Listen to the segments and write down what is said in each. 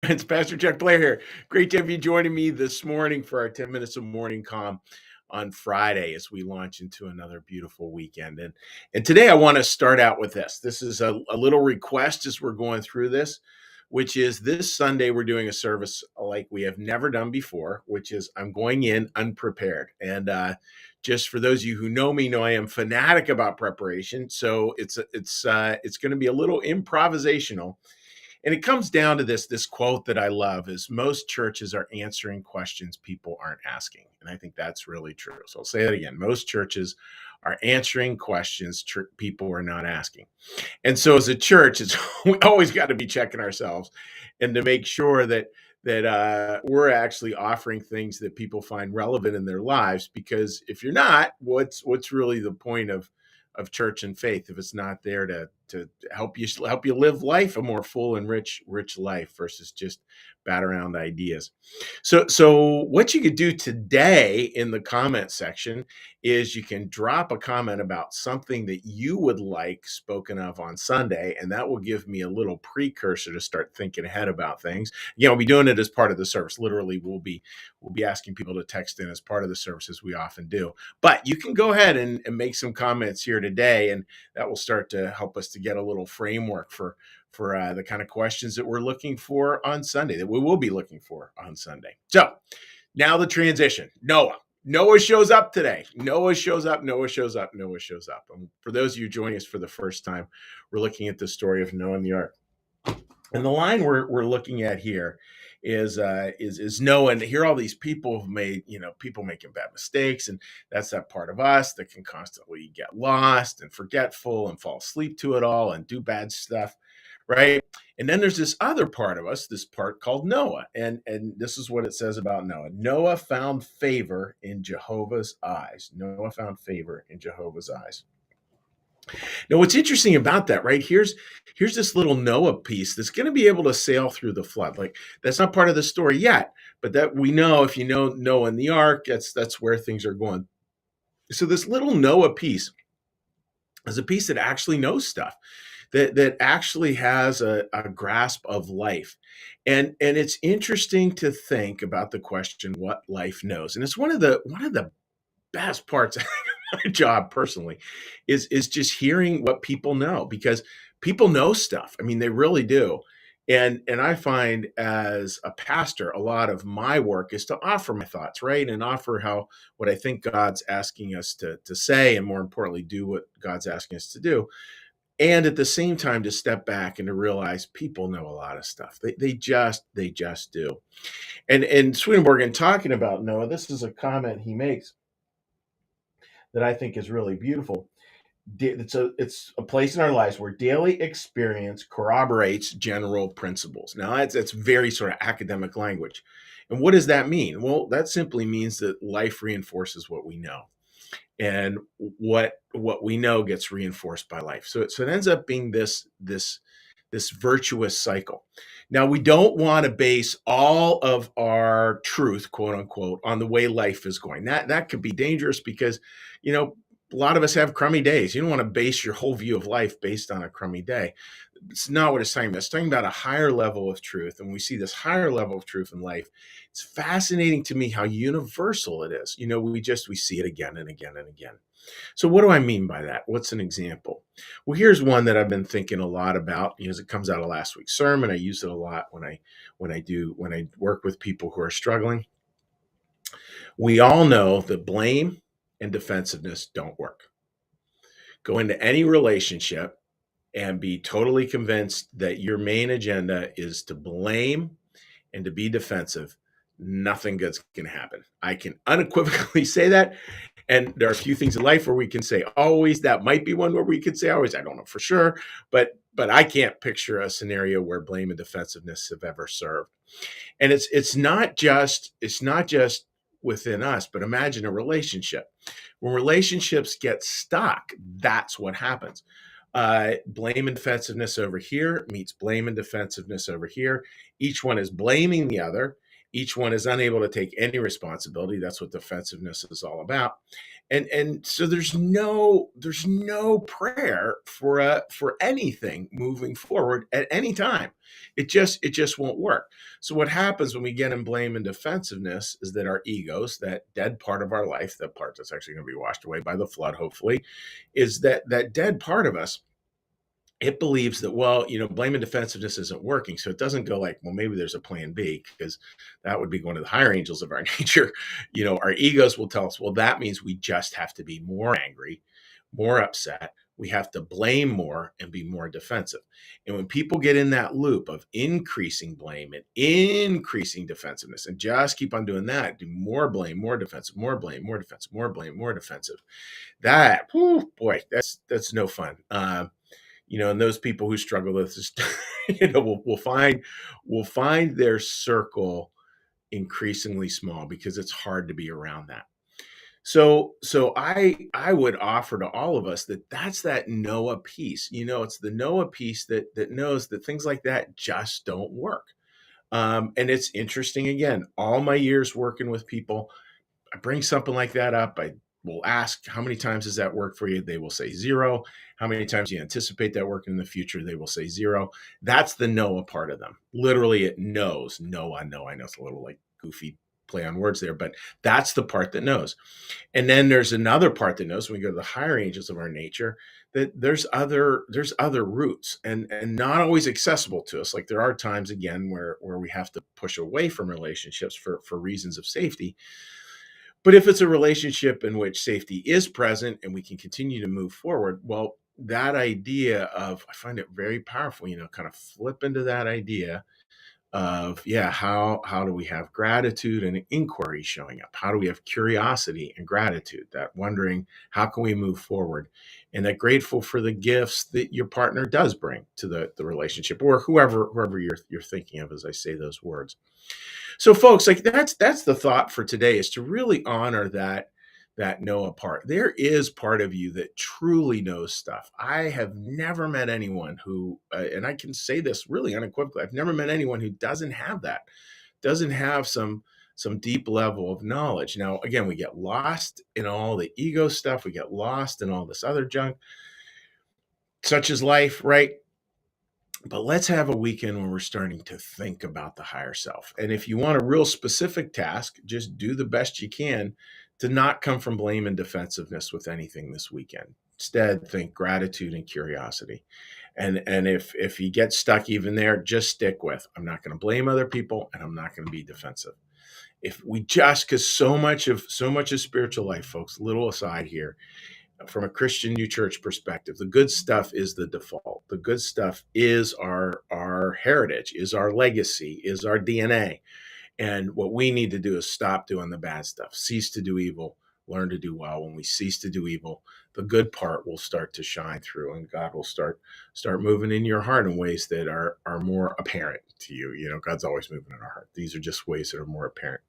It's Pastor Chuck Blair here. Great to have you joining me this morning for our 10 minutes of morning calm on Friday as we launch into another beautiful weekend. And today I want to start out with this. This is a little request as we're going through this, which is this Sunday we're doing a service like we have never done before, which is I'm going in unprepared. And just for those of you who know me, know I am fanatic about preparation. So it's going to be a little improvisational, and it comes down to this quote that I love is most churches are answering questions people aren't asking. And I think that's really true. So I'll say that again. Most churches are answering questions people are not asking. And so as a church, we always got to be checking ourselves and to make sure that we're actually offering things that people find relevant in their lives. Because if you're not, what's really the point of church and faith if it's not there to help you live life a more full and rich life versus just bat around ideas. So what you could do today in the comment section is you can drop a comment about something that you would like spoken of on Sunday, and that will give me a little precursor to start thinking ahead about things. I'll be doing it as part of the service. Literally, we'll be asking people to text in as part of the service, as we often do. But you can go ahead and make some comments here today, and that will start to help us to get a little framework for the kind of questions that we're looking for on Sunday, that we will be looking for on Sunday. So now the transition. Noah shows up today. Noah shows up. And for those of you joining us for the first time, we're looking at the story of Noah and the ark. And the line we're looking at here is Noah, and here all these people have made, people making bad mistakes, and that's that part of us that can constantly get lost and forgetful and fall asleep to it all and do bad stuff, right? And then there's this other part of us, this part called Noah, and this is what it says about Noah. Noah found favor in Jehovah's eyes. Noah found favor in Jehovah's eyes. Now, what's interesting about that, right? Here's this little Noah piece that's going to be able to sail through the flood. Like, that's not part of the story yet, but that we know, if you know Noah and the ark, that's where things are going. So this little Noah piece is a piece that actually knows stuff, that actually has a grasp of life. And it's interesting to think about the question, what life knows. And it's one of the best parts my job personally is just hearing what people know, because people know stuff. I mean, they really do. And I find as a pastor, a lot of my work is to offer my thoughts, right? And offer what I think God's asking us to say, and more importantly, do what God's asking us to do. And at the same time, to step back and to realize people know a lot of stuff. They just do. And Swedenborg, in talking about Noah, this is a comment he makes that I think is really beautiful. It's a place in our lives where daily experience corroborates general principles. Now, that's very sort of academic language. And what does that mean? Well, that simply means that life reinforces what we know. And what we know gets reinforced by life. So it ends up being this virtuous cycle. Now, we don't want to base all of our truth, quote unquote, on the way life is going. That could be dangerous because, a lot of us have crummy days. You don't want to base your whole view of life based on a crummy day. It's not what it's talking about. It's talking about a higher level of truth. And we see this higher level of truth in life. It's fascinating to me how universal it is. We see it again and again and again. So what do I mean by that? What's an example? Well, here's one that I've been thinking a lot about, as it comes out of last week's sermon. I use it a lot when I work with people who are struggling. We all know that blame and defensiveness don't work. Go into any relationship and be totally convinced that your main agenda is to blame and to be defensive. Nothing good's going to happen. I can unequivocally say that. And there are a few things in life where we can say always. That might be one where we could say always. I don't know for sure, but I can't picture a scenario where blame and defensiveness have ever served. And it's not just within us, but imagine a relationship. When relationships get stuck, that's what happens. Blame and defensiveness over here meets blame and defensiveness over here. Each one is blaming the other. Each one is unable to take any responsibility. That's what defensiveness is all about. And so there's no prayer for anything moving forward at any time. It just won't work. So what happens when we get in blame and defensiveness is that our egos, that dead part of our life, the part that's actually going to be washed away by the flood, hopefully, is that dead part of us. It believes that, well, blame and defensiveness isn't working. So it doesn't go like, well, maybe there's a plan B, because that would be one of the higher angels of our nature. Our egos will tell us, well, that means we just have to be more angry, more upset. We have to blame more and be more defensive. And when people get in that loop of increasing blame and increasing defensiveness and just keep on doing that, do more blame, more defensive, more blame, more defensive, more blame, more defensive, that, whew, boy, that's no fun. And those people who struggle with this, will find their circle increasingly small, because it's hard to be around that. So I would offer to all of us that that's that Noah piece. It's the Noah piece that knows that things like that just don't work. And it's interesting. Again, all my years working with people, I bring something like that up. I will ask, how many times has that worked for you? They will say zero. How many times do you anticipate that working in the future? They will say zero. That's the Noah part of them. Literally, it knows. Noah, no, I know it's a little like goofy play on words there, but that's the part that knows. And then there's another part that knows, when we go to the higher angels of our nature, that there's other routes, and not always accessible to us. Like, there are times, again, where we have to push away from relationships for reasons of safety. But if it's a relationship in which safety is present and we can continue to move forward, well, that idea of, I find it very powerful, kind of flip into that idea of, yeah, how do we have gratitude and inquiry showing up? How do we have curiosity and gratitude, that wondering, how can we move forward? And that grateful for the gifts that your partner does bring to the relationship, or whoever you're thinking of as I say those words. So folks, like, that's the thought for today, is to really honor that Noah part. There is part of you that truly knows stuff. I have never met anyone who, and I can say this really unequivocally, I've never met anyone who doesn't have that, doesn't have some deep level of knowledge. Now, again, we get lost in all the ego stuff. We get lost in all this other junk, such as life, right? But let's have a weekend when we're starting to think about the higher self. And if you want a real specific task, just do the best you can to not come from blame and defensiveness with anything this weekend. Instead, think gratitude and curiosity. And if you get stuck even there, just stick with, I'm not going to blame other people, and I'm not going to be defensive. If we just, because so much of spiritual life, folks, little aside here, from a Christian New Church perspective, the good stuff is the default. The good stuff is our heritage, is our legacy, is our DNA. And what we need to do is stop doing the bad stuff, cease to do evil, learn to do well. When we cease to do evil, the good part will start to shine through, and God will start moving in your heart in ways that are more apparent to you. God's always moving in our heart. These are just ways that are more apparent.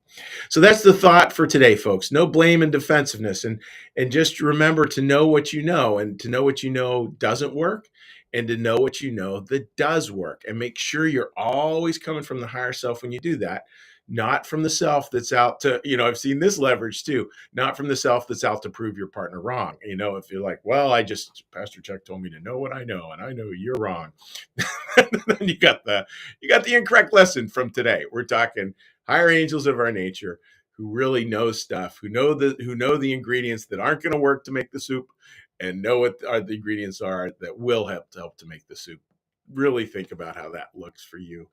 So that's the thought for today, folks. No blame and defensiveness, and just remember to know what you know, and to know what you know doesn't work, and to know what you know that does work. And make sure you're always coming from the higher self when you do that, not from the self that's out to, I've seen this leverage too, not from the self that's out to prove your partner wrong. If you're like, well, Pastor Chuck told me to know what I know, and I know you're wrong. Then you got the incorrect lesson from today. We're talking higher angels of our nature, who really know stuff, who know the ingredients that aren't going to work to make the soup, and know what the ingredients are that will help to make the soup. Really think about how that looks for you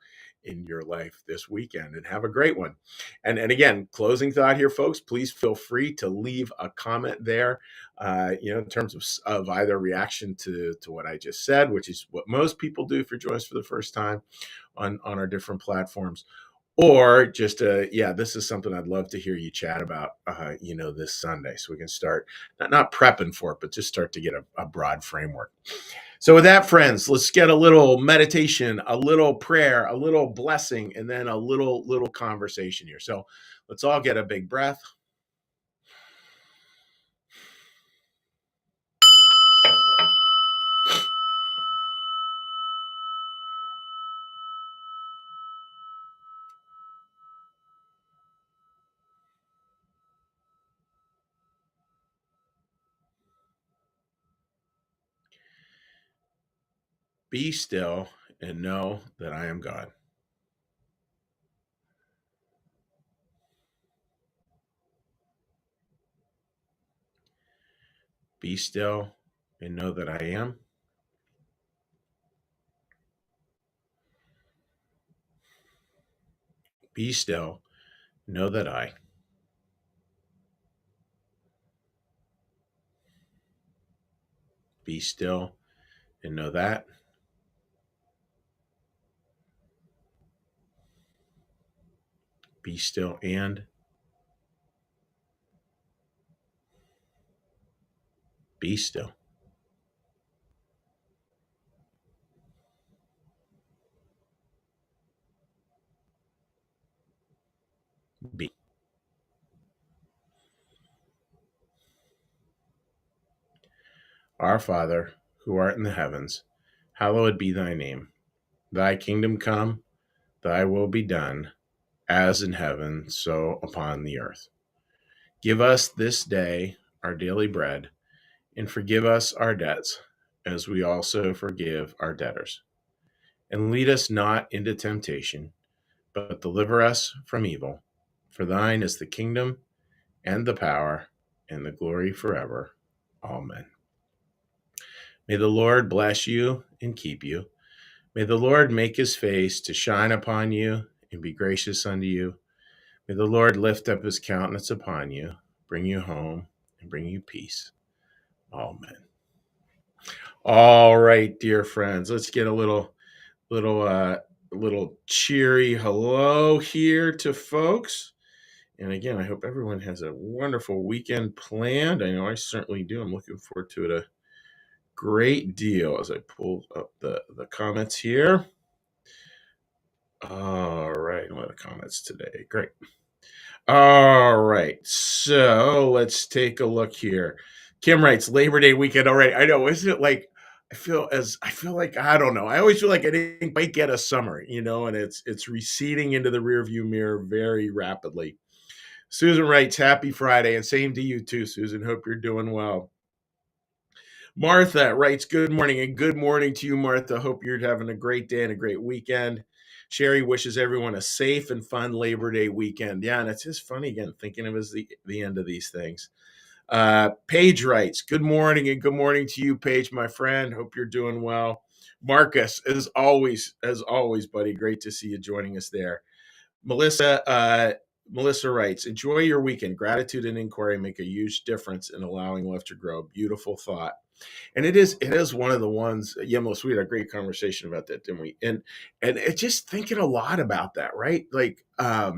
in your life this weekend, and have a great one. And again, closing thought here, folks, please feel free to leave a comment there, in terms of either reaction to what I just said, which is what most people do if you're joining us for the first time on our different platforms, or just yeah, this is something I'd love to hear you chat about, this Sunday, so we can start not prepping for it, but just start to get a broad framework. So with that, friends, let's get a little meditation, a little prayer, a little blessing, and then a little conversation here. So let's all get a big breath. Be still and know that I am God. Be still and know that I am. Be still, know that I. Be still and know that. Be still and be still. Be. Our Father, who art in the heavens, hallowed be thy name. Thy kingdom come, thy will be done, as in heaven, so upon the earth. Give us this day our daily bread, and forgive us our debts, as we also forgive our debtors. And lead us not into temptation, but deliver us from evil. For thine is the kingdom, and the power, and the glory forever. Amen. May the Lord bless you and keep you. May the Lord make his face to shine upon you and be gracious unto you. May the Lord lift up his countenance upon you, bring you home, and bring you peace. Amen. All right, dear friends, let's get a little cheery hello here to folks. And again, I hope everyone has a wonderful weekend planned. I know I certainly do. I'm looking forward to it a great deal as I pull up the comments here. All right, a lot of comments today. Great. All right, so let's take a look here. Kim writes Labor Day weekend already. I know, isn't it like I feel like I don't know. I always feel like I didn't quite get a summer, and it's receding into the rearview mirror very rapidly. Susan writes, Happy Friday, and same to you too, Susan. Hope you're doing well. Martha writes, Good morning, and good morning to you, Martha. Hope you're having a great day and a great weekend. Sherry wishes everyone a safe and fun Labor Day weekend. Yeah, and it's just funny again, thinking of as the end of these things. Paige writes, Good morning, and good morning to you, Paige, my friend. Hope you're doing well. Marcus, as always, buddy, great to see you joining us there. Melissa writes, Enjoy your weekend. Gratitude and inquiry make a huge difference in allowing love to grow. Beautiful thought. And it is one of the ones, Melissa, we had a great conversation about that, didn't we? And it's just thinking a lot about that, right? Like I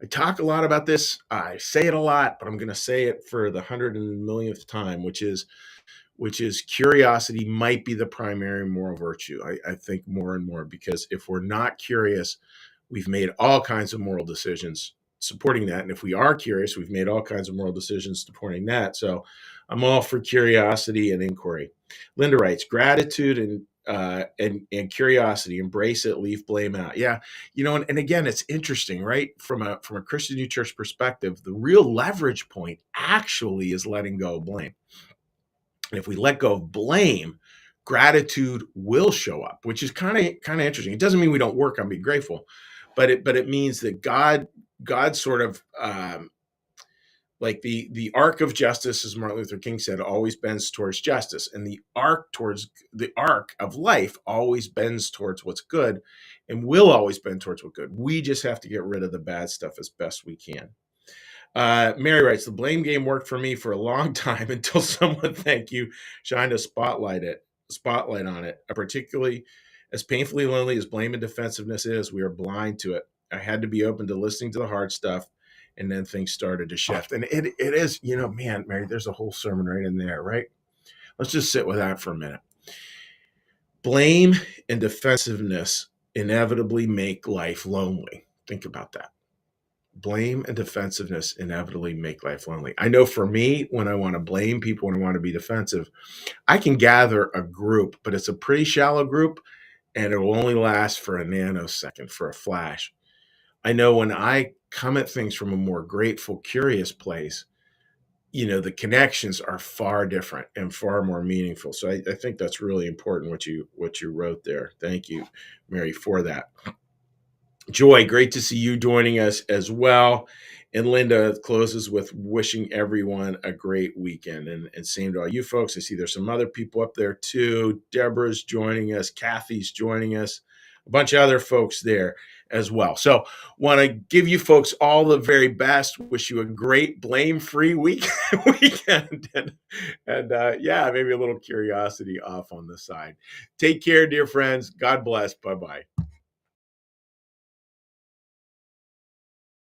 talk a lot about this. I say it a lot, but I'm going to say it for the 100 millionth time, which is curiosity might be the primary moral virtue. I think more and more, because if we're not curious, we've made all kinds of moral decisions supporting that. And if we are curious, we've made all kinds of moral decisions supporting that. So I'm all for curiosity and inquiry. Linda writes, gratitude and curiosity, embrace it, leave blame out. Yeah, and again, it's interesting, right? From a Christian New Church perspective, the real leverage point actually is letting go of blame. And if we let go of blame, gratitude will show up, which is kind of interesting. It doesn't mean we don't work on being grateful, but it means that God sort of like the arc of justice, as Martin Luther King said, always bends towards justice, and the arc of life always bends towards what's good, and will always bend towards what's good. We just have to get rid of the bad stuff as best we can. Mary writes, the blame game worked for me for a long time until someone, thank you, shined a spotlight on it. Particularly as painfully lonely as blame and defensiveness is, we are blind to it. I had to be open to listening to the hard stuff, and then things started to shift. And it is, man, Mary, there's a whole sermon right in there, right? Let's just sit with that for a minute. Blame and defensiveness inevitably make life lonely. Think about that. Blame and defensiveness inevitably make life lonely. I know for me, when I want to blame people, when I want to be defensive, I can gather a group, but it's a pretty shallow group, and it will only last for a nanosecond, for a flash. I know when I come at things from a more grateful, curious place, the connections are far different and far more meaningful. So I think that's really important what you wrote there. Thank you, Mary, for that. Joy, great to see you joining us as well. And Linda closes with wishing everyone a great weekend. And same to all you folks. I see there's some other people up there too. Deborah's joining us. Kathy's joining us. A bunch of other folks there as well. So want to give you folks all the very best. Wish you a great blame-free weekend. And yeah, maybe a little curiosity off on the side. Take care, dear friends. God bless. Bye-bye.